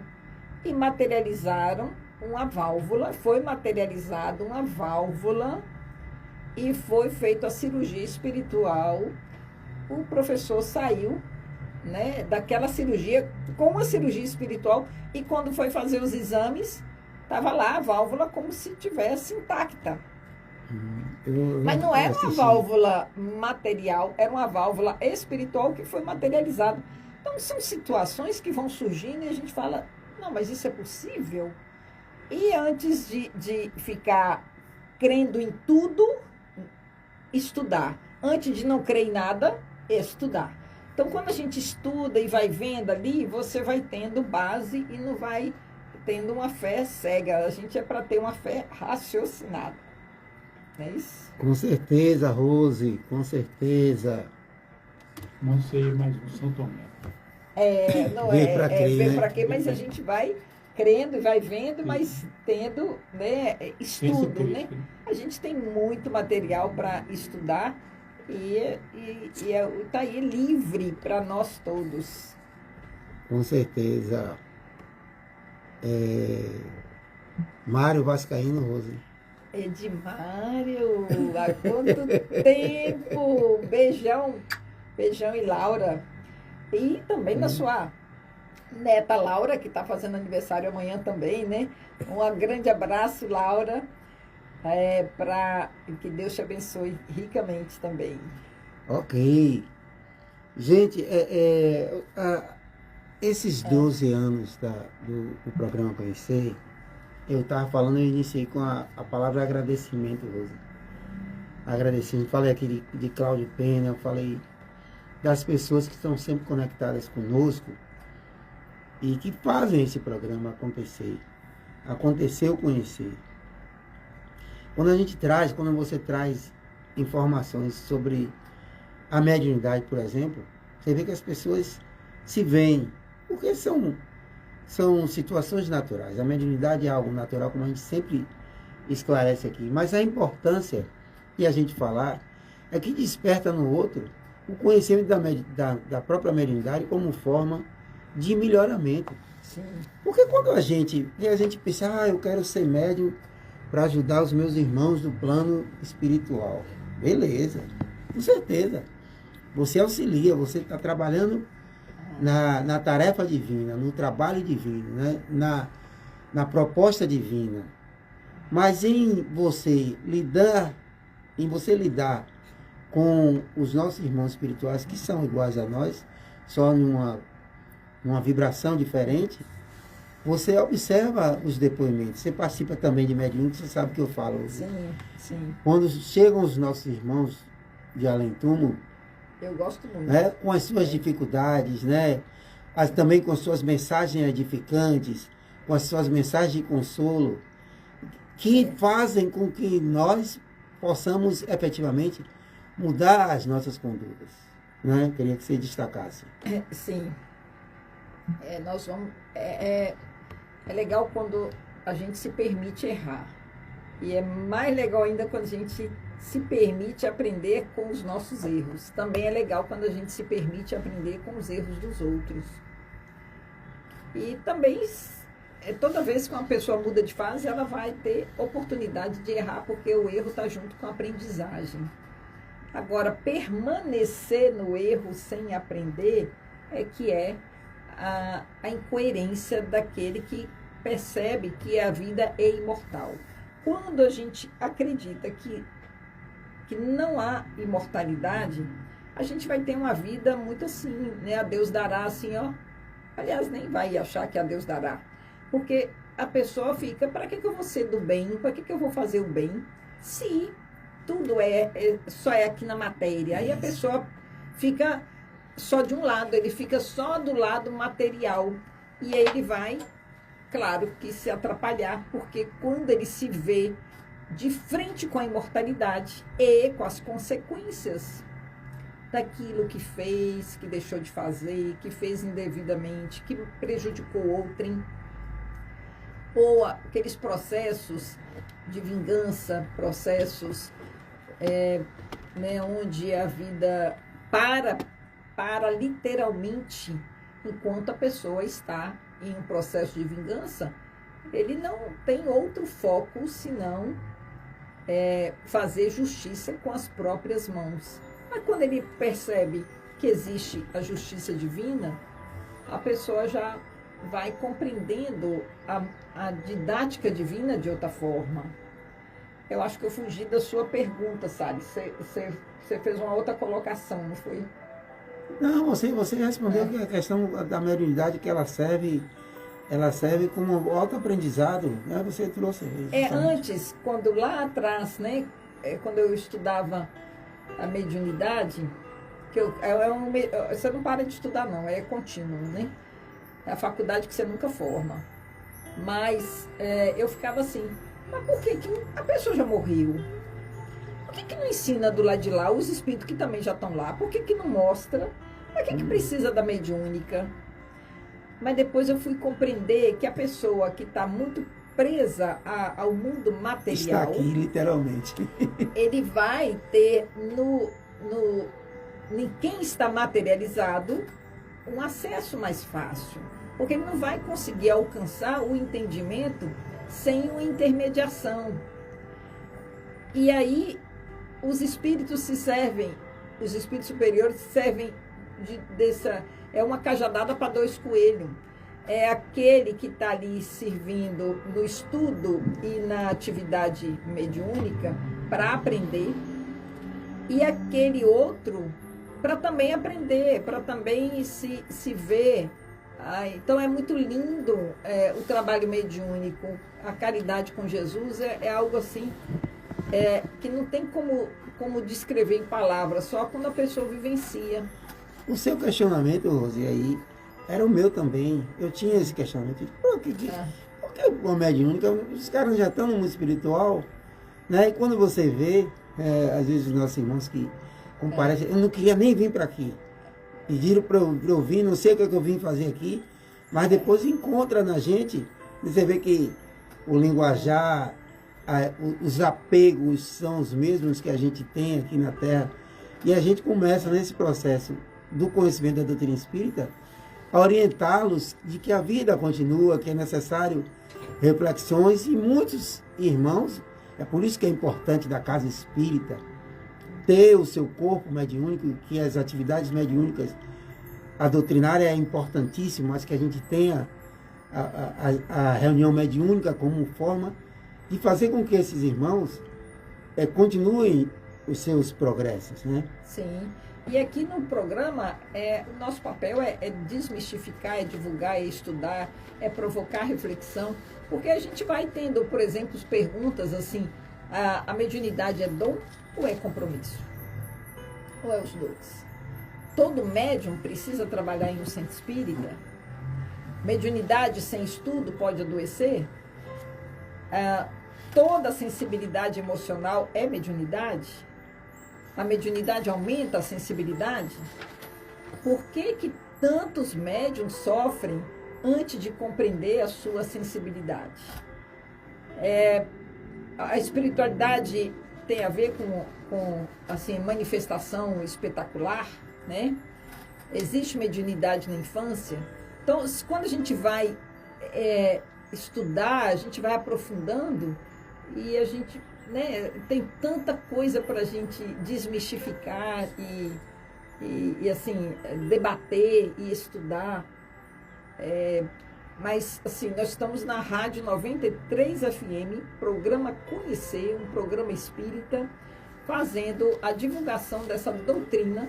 B: e materializaram uma válvula, foi materializada uma válvula e foi feita a cirurgia espiritual. O professor saiu, né, daquela cirurgia com a cirurgia espiritual, e quando foi fazer os exames, estava lá a válvula como se tivesse intacta. Mas não era uma válvula material, era uma válvula espiritual que foi materializada. Então são situações que vão surgindo e a gente fala: não, mas isso é possível? E antes de ficar crendo em tudo, estudar. Antes de não crer em nada, estudar. Então, quando a gente estuda e vai vendo ali, você vai tendo base e não vai tendo uma fé cega. A gente é para ter uma fé raciocinada. Não é isso?
A: Com certeza, Rose, com certeza.
C: Não sei mais um São Tomé.
B: Não
A: Vem pra crer,
B: vem
A: né?
B: para quê, mas a gente vai crendo e vai vendo, mas tendo, né, estudo, né? A gente tem muito material para estudar e está aí livre para nós todos.
A: Com certeza. Mário Vascaíno, Rose.
B: Edmário, há quanto tempo! Beijão e Laura. E também na sua neta Laura, que está fazendo aniversário amanhã também, né? Um grande abraço, Laura, para que Deus te abençoe ricamente também.
A: Ok. Gente, esses 12 anos do programa Conhecer, eu estava falando, eu iniciei com a palavra agradecimento, Rosa. Agradecimento. Falei aqui de Cláudio Pena, eu falei das pessoas que estão sempre conectadas conosco e que fazem esse programa acontecer o conhecer. Quando você traz informações sobre a mediunidade, por exemplo, você vê que as pessoas se veem, porque são situações naturais. A mediunidade é algo natural, como a gente sempre esclarece aqui, mas a importância de a gente falar é que desperta no outro o conhecimento da própria mediunidade como forma de melhoramento.
B: Sim.
A: Porque quando a gente pensa, eu quero ser médium para ajudar os meus irmãos do plano espiritual. Beleza, com certeza. Você auxilia, você está trabalhando na tarefa divina, no trabalho divino, né? na proposta divina. Mas em você lidar com os nossos irmãos espirituais que são iguais a nós, só numa vibração diferente, você observa os depoimentos. Você participa também de mediúnicos, você sabe o que eu falo.
B: Sim, sim.
A: Quando chegam os nossos irmãos de além-túmulo,
B: eu gosto muito.
A: Né, com as suas dificuldades, né, também com as suas mensagens edificantes, com as suas mensagens de consolo, que fazem com que nós possamos efetivamente mudar as nossas condutas. Né? Queria que você destacasse.
B: Sim. Nós vamos... É legal quando a gente se permite errar. E é mais legal ainda quando a gente se permite aprender com os nossos erros. Também é legal quando a gente se permite aprender com os erros dos outros. E também, toda vez que uma pessoa muda de fase, ela vai ter oportunidade de errar, porque o erro está junto com a aprendizagem. Agora, permanecer no erro sem aprender é que é a incoerência daquele que percebe que a vida é imortal. Quando a gente acredita que não há imortalidade, a gente vai ter uma vida muito assim, né? A Deus dará assim, ó. Aliás, nem vai achar que a Deus dará. Porque a pessoa fica, para que eu vou ser do bem? Para que eu vou fazer o bem? Se tudo só é aqui na matéria. Aí a pessoa fica só de um lado, ele fica só do lado material. E aí ele vai, claro, que se atrapalhar, porque quando ele se vê de frente com a imortalidade e com as consequências daquilo que fez, que deixou de fazer, que fez indevidamente, que prejudicou outrem, ou aqueles processos de vingança, processos né, onde a vida para literalmente, enquanto a pessoa está em um processo de vingança, ele não tem outro foco senão fazer justiça com as próprias mãos. Mas quando ele percebe que existe a justiça divina, a pessoa já vai compreendendo a didática divina de outra forma. Eu acho que eu fugi da sua pergunta, Sally. Você fez uma outra colocação, não foi?
A: Não, você respondeu que a questão da mediunidade, que ela serve como autoaprendizado, né? Você trouxe.
B: Antes, quando lá atrás, né, quando eu estudava a mediunidade, você não para de estudar não, é contínuo, né? É a faculdade que você nunca forma. Mas eu ficava assim, mas por que a pessoa já morreu? Por que não ensina do lado de lá os espíritos que também já estão lá? Por que não mostra? Para que precisa da mediúnica? Mas depois eu fui compreender que a pessoa que está muito presa ao mundo material...
A: Está aqui, literalmente.
B: Ele vai ter em quem está materializado um acesso mais fácil. Porque ele não vai conseguir alcançar o entendimento sem uma intermediação. E aí, os espíritos os espíritos superiores servem é uma cajadada para dois coelhos. É aquele que está ali servindo no estudo e na atividade mediúnica para aprender, e aquele outro para também aprender, para também se ver. Então é muito lindo o trabalho mediúnico. A caridade com Jesus é algo assim que não tem como descrever em palavras, só quando a pessoa vivencia.
A: O seu questionamento, Rose, aí, era o meu também. Eu tinha esse questionamento. Por que uma mediúnica? Os caras já estão no mundo espiritual, né? E quando você vê, às vezes os nossos irmãos que comparecem, eu não queria nem vir para aqui. Pediram para eu vir, não sei o que eu vim fazer aqui, mas depois encontra na gente. Você vê que o linguajar, os apegos são os mesmos que a gente tem aqui na Terra. E a gente começa nesse processo do conhecimento da doutrina espírita a orientá-los de que a vida continua, que é necessário reflexões, e muitos irmãos, é por isso que é importante da casa espírita ter o seu corpo mediúnico, que as atividades mediúnicas, a doutrinária é importantíssima, mas que a gente tenha a reunião mediúnica como forma de fazer com que esses irmãos continuem os seus progressos, né?
B: Sim. E aqui no programa, o nosso papel é desmistificar, é divulgar, é estudar, é provocar reflexão, porque a gente vai tendo, por exemplo, perguntas assim, a mediunidade é dom ou é compromisso? Ou é os dois? Todo médium precisa trabalhar em um centro espírita? Mediunidade sem estudo pode adoecer? Toda sensibilidade emocional é mediunidade? A mediunidade aumenta a sensibilidade? Por que tantos médiums sofrem antes de compreender a sua sensibilidade? A espiritualidade tem a ver com assim, manifestação espetacular, né? Existe mediunidade na infância? Então, quando a gente vai estudar, a gente vai aprofundando e a gente, né, tem tanta coisa para a gente desmistificar e assim, debater e estudar. Mas, assim, nós estamos na Rádio 93 FM, programa Conhecer, um programa espírita, fazendo a divulgação dessa doutrina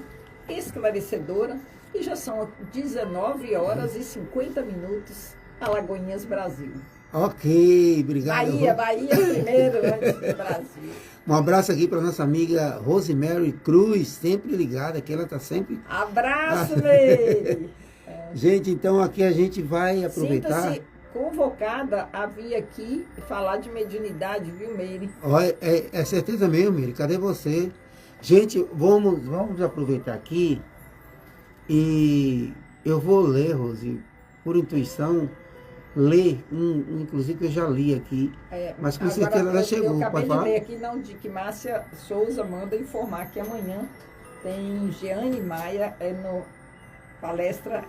B: esclarecedora, e já são 19 horas e 50 minutos, Alagoinhas, Brasil.
A: Ok, obrigado.
B: Bahia primeiro, antes do Brasil.
A: Um abraço aqui para nossa amiga Rosemary Cruz, sempre ligada, que ela está sempre...
B: Abraço, Meire!
A: Gente, então aqui a gente vai aproveitar...
B: Sinta-se convocada a vir aqui e falar de mediunidade, viu, Meire?
A: Olha, é certeza mesmo, Meire, cadê você? Gente, vamos aproveitar aqui e eu vou ler, Rose, por intuição, ler inclusive que eu já li aqui, mas com certeza ela chegou.
B: Eu acabei
A: pode
B: de
A: falar?
B: ler aqui, não, de que Márcia Souza manda informar que amanhã tem Jeane Maia no palestra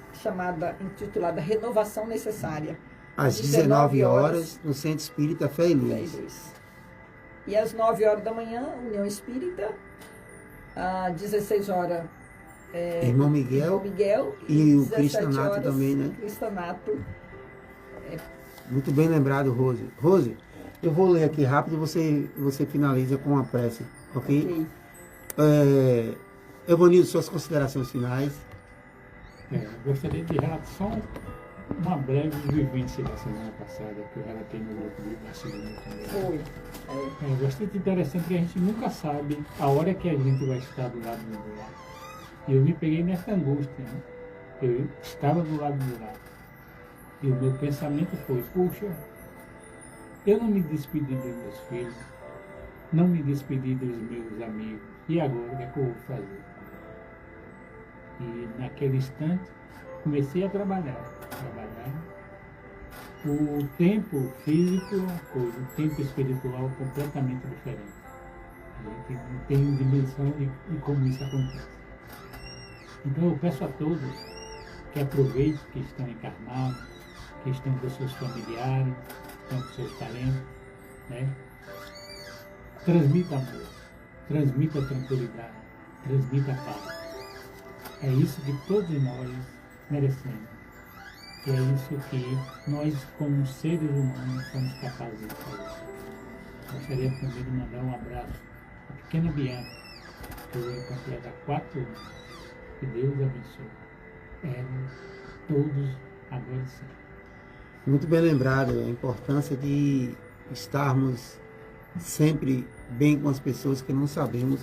B: intitulada Renovação Necessária.
A: Às 19 horas, no Centro Espírita Fé e Luz.
B: E às 9 horas da manhã, União Espírita. Às 16 horas,
A: Irmão Miguel e o Cristanato também, né?
B: Cristanato.
A: Muito bem lembrado, Rose. Rose, eu vou ler aqui rápido e você finaliza com a prece, ok? Evanildo, suas considerações finais.
C: Gostaria de relatar só uma breve vivência da semana passada que eu relatei no grupo da segunda também.
B: Foi.
C: É bastante interessante que a gente nunca sabe a hora que a gente vai estar do lado do lado. E eu me peguei nessa angústia, né? Eu estava do lado do lado. E o meu pensamento foi, puxa, eu não me despedi dos meus filhos, não me despedi dos meus amigos. E agora, o que é que eu vou fazer? E naquele instante, comecei a trabalhar. O tempo físico é uma coisa, o tempo espiritual é completamente diferente. A gente não tem dimensão de como isso acontece. Então eu peço a todos que aproveitem que estão encarnados, que estão com seus familiares, estão com seus parentes, né? Transmita amor, transmita tranquilidade, transmita paz. É isso que todos nós merecemos. E é isso que nós, como seres humanos, somos capazes de fazer. Gostaria também de mandar um abraço à pequena Bianca, que hoje completa 4 anos. Que Deus abençoe. Todos agora sim.
A: Muito bem lembrado, a importância de estarmos sempre bem com as pessoas que não sabemos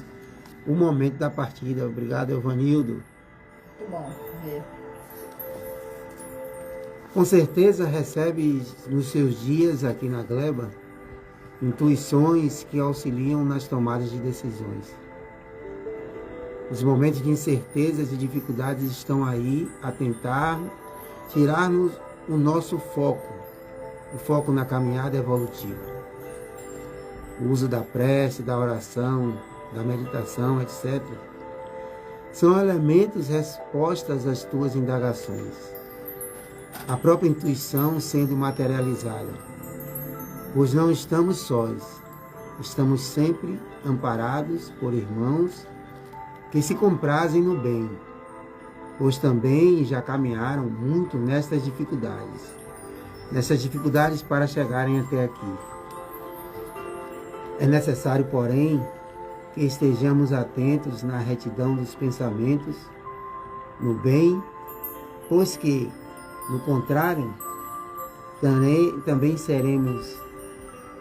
A: o momento da partida. Obrigado, Evanildo.
B: Muito bom.
A: Com certeza recebe nos seus dias aqui na Gleba intuições que auxiliam nas tomadas de decisões. Os momentos de incertezas e dificuldades estão aí a tentar tirar-nos o nosso foco, o foco na caminhada evolutiva. O uso da prece, da oração, da meditação, etc., são elementos respostas às tuas indagações. a própria intuição sendo materializada. Pois não estamos sós, estamos sempre amparados por irmãos que se comprazem no bem, pois também já caminharam muito nessas dificuldades para chegarem até aqui. É necessário, porém, que estejamos atentos na retidão dos pensamentos, no bem, pois que, no contrário, também seremos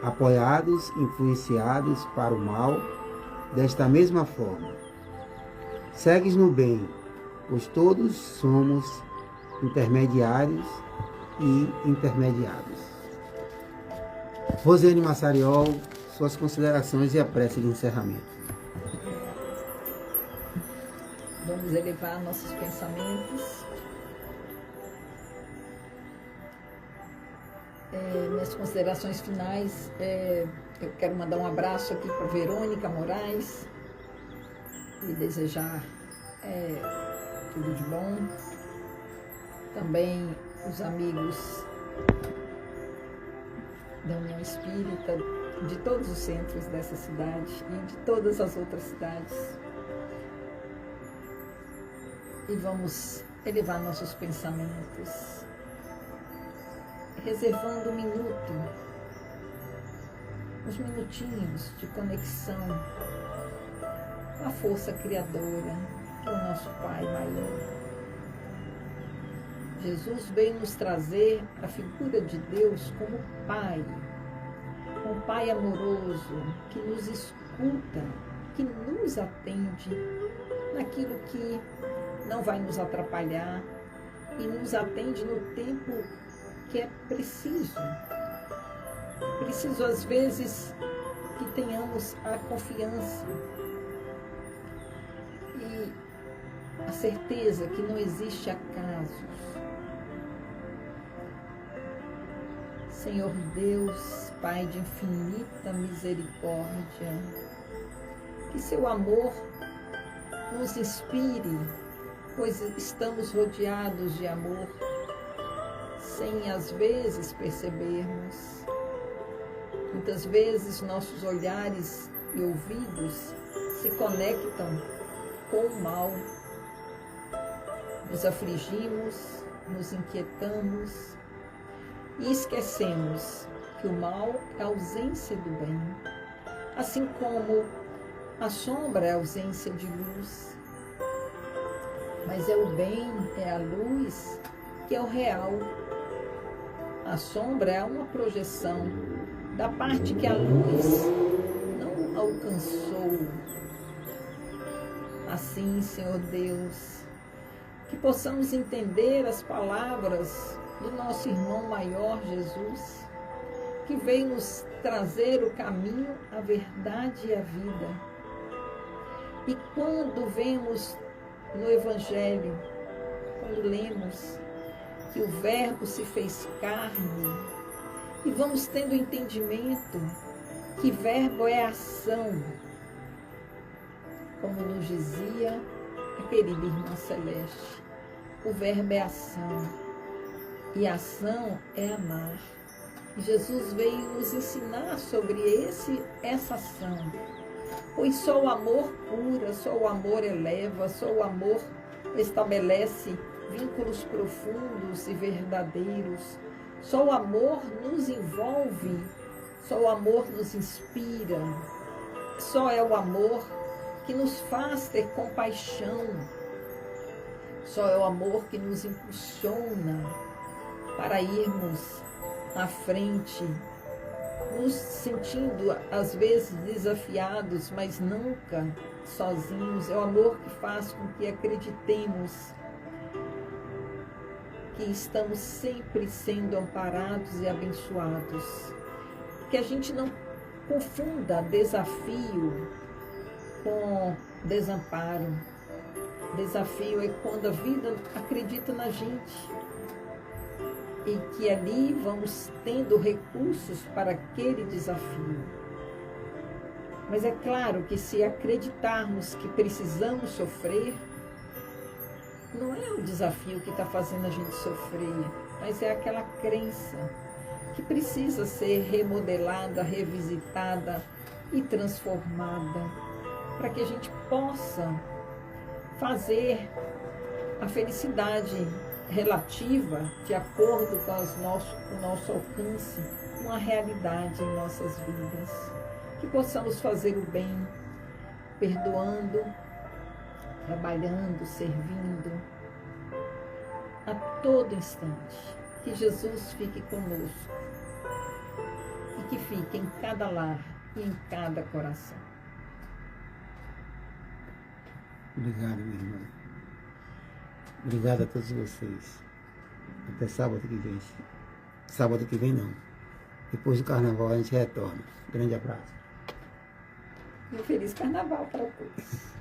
A: apoiados, influenciados para o mal, desta mesma forma. Segues no bem, pois todos somos intermediários e intermediados. Rosiane Massariol, suas considerações e a prece de encerramento.
B: Vamos elevar nossos pensamentos. Minhas considerações finais, eu quero mandar um abraço aqui para Verônica Moraes e desejar tudo de bom. Também os amigos da União Espírita, de todos os centros dessa cidade e de todas as outras cidades. E vamos elevar nossos pensamentos, reservando um minuto, uns minutinhos de conexão com a força criadora, que é o nosso Pai maior. Jesus veio nos trazer a figura de Deus como Pai, um Pai amoroso, que nos escuta, que nos atende naquilo que não vai nos atrapalhar e nos atende no tempo que é preciso. Preciso, às vezes, que tenhamos a confiança e a certeza que não existe acasos. Senhor Deus, Pai de infinita misericórdia, que seu amor nos inspire, pois estamos rodeados de amor, sem às vezes percebermos. Muitas vezes nossos olhares e ouvidos se conectam com o mal. Nos afligimos, nos inquietamos e esquecemos que o mal é a ausência do bem, assim como a sombra é a ausência de luz. Mas é o bem, é a luz que é o real. A sombra é uma projeção da parte que a luz não alcançou. Assim, Senhor Deus, que possamos entender as palavras do nosso irmão maior Jesus, que veio nos trazer o caminho, a verdade e a vida. E quando vemos no Evangelho, quando lemos que o Verbo se fez carne, e vamos tendo entendimento que verbo é ação, como nos dizia a querida irmã Celeste, o verbo é ação, e a ação é amar. E Jesus veio nos ensinar sobre essa ação, pois só o amor cura, só o amor eleva, só o amor estabelece vínculos profundos e verdadeiros. Só o amor nos envolve, só o amor nos inspira, só é o amor que nos faz ter compaixão, só é o amor que nos impulsiona para irmos à frente, nos sentindo às vezes desafiados, mas nunca sozinhos. É o amor que faz com que acreditemos que estamos sempre sendo amparados e abençoados. Que a gente não confunda desafio com desamparo. Desafio é quando a vida acredita na gente e que ali vamos tendo recursos para aquele desafio. Mas é claro que se acreditarmos que precisamos sofrer, não é o desafio que está fazendo a gente sofrer, mas é aquela crença que precisa ser remodelada, revisitada e transformada, para que a gente possa fazer a felicidade relativa, de acordo com o nosso alcance, uma realidade em nossas vidas. Que possamos fazer o bem, perdoando, trabalhando, servindo, a todo instante. Que Jesus fique conosco e que fique em cada lar e em cada coração.
A: Obrigado, minha irmã. Obrigado a todos vocês. Até sábado que vem. Sábado que vem não. Depois do carnaval a gente retorna. Grande abraço.
B: E um feliz carnaval para todos.